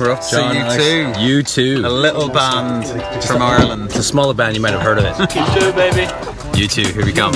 We're up to John, U2. U2. A little band from Ireland. It's a smaller band, you might have heard of it. U2, baby. U2, here we come.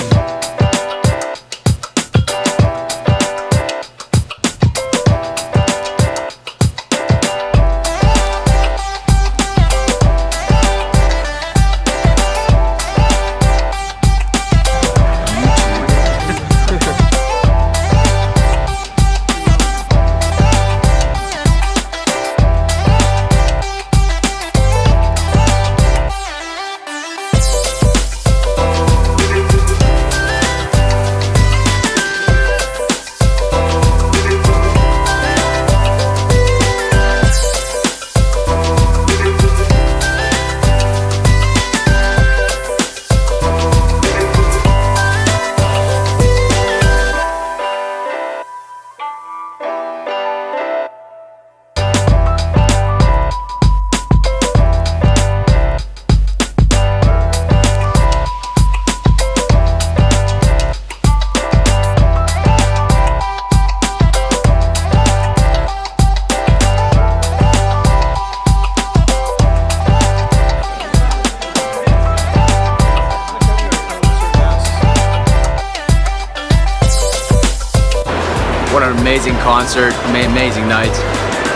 What an amazing concert, amazing night,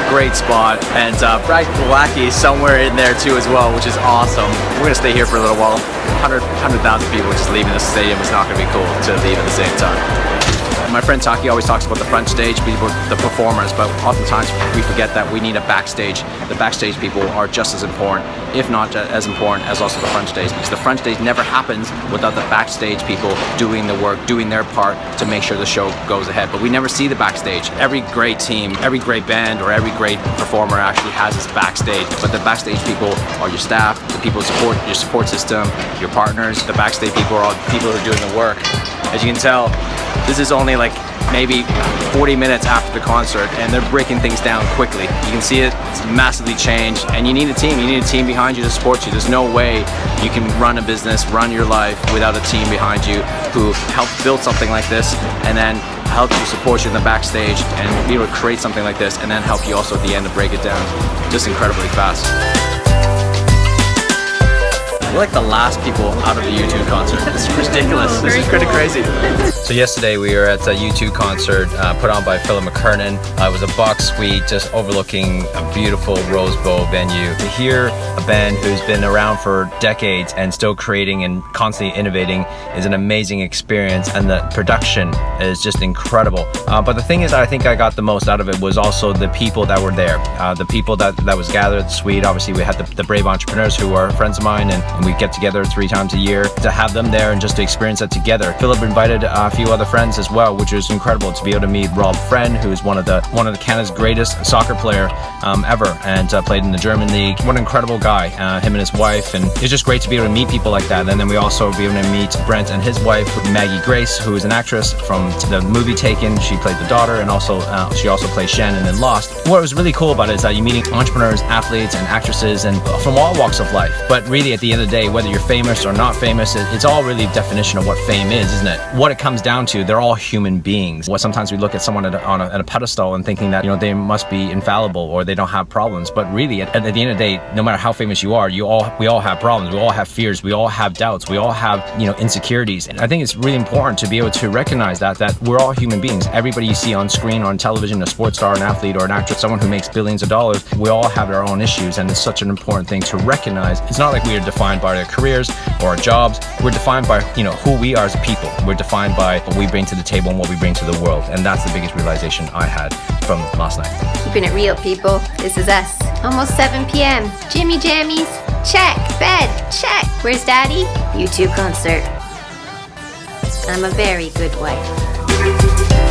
great spot, and Brad Blackie is somewhere in there too as well, which is awesome. We're gonna stay here for a little while. 100,000 people just leaving the stadium is not gonna be cool to leave at the same time. My friend Taki always talks about the front stage people, the performers, but oftentimes we forget that we need a backstage. The backstage people are just as important, if not as important as also the front stage, because the front stage never happens without the backstage people doing the work, doing their part to make sure the show goes ahead. But we never see the backstage. Every great team, every great band, or every great performer actually has this backstage. But the backstage people are your staff, the people who support your support system, your partners. The backstage people are all the people who are doing the work. As you can tell, this is only like maybe 40 minutes after the concert, and they're breaking things down quickly. You can see it's massively changed, and you need a team. You need a team behind you to support you. There's no way you can run a business, run your life without a team behind you who helped build something like this, and then help you support you in the backstage and be able to create something like this, and then help you also at the end to break it down just incredibly fast. We're like the last people out of the U2 concert. It's ridiculous. This is pretty crazy. So yesterday we were at a U2 concert put on by Philip McKernan. It was a box suite just overlooking a beautiful Rosebowl venue. To hear a band who's been around for decades and still creating and constantly innovating is an amazing experience, and the production is just incredible. But the thing is, I think I got the most out of it was also the people that were there. The people that was gathered at the suite. Obviously we had the brave entrepreneurs who are friends of mine, and we get together 3 times a year to have them there and just to experience that together. Philip invited a few other friends as well, which was incredible to be able to meet Rob Friend, who's one of the Canada's greatest soccer player ever, and played in the German league. What an incredible guy, him and his wife, and it's just great to be able to meet people like that. And then we also be able to meet Brent and his wife, Maggie Grace, who is an actress from the movie Taken. She played the daughter, and also she also plays Shannon in Lost. What was really cool about it is that you're meeting entrepreneurs, athletes, and actresses, and from all walks of life. But really, at the end of the day, whether you're famous or not famous, it's all really a definition of what fame is, isn't it? What it comes down to, they're all human beings. Sometimes we look at someone on a pedestal and thinking that, you know, they must be infallible or they don't have problems. But really, at the end of the day, no matter how famous you are, we all have problems. We all have fears. We all have doubts. We all have, you know, insecurities. And I think it's really important to be able to recognize that we're all human beings. Everybody you see on screen, on television, a sports star, an athlete, or an actress, someone who makes billions of dollars, we all have our own issues, and it's such an important thing to recognize. It's not like we are defined by our careers or our jobs. We're defined by, you know, who we are as people. We're defined by what we bring to the table and what we bring to the world, and that's the biggest realization I had from last night. Keeping it real, people. This is us. Almost 7 p.m. Jimmy Jammies. Check. Bed. Check. Where's Daddy? U2 concert. I'm a very good wife.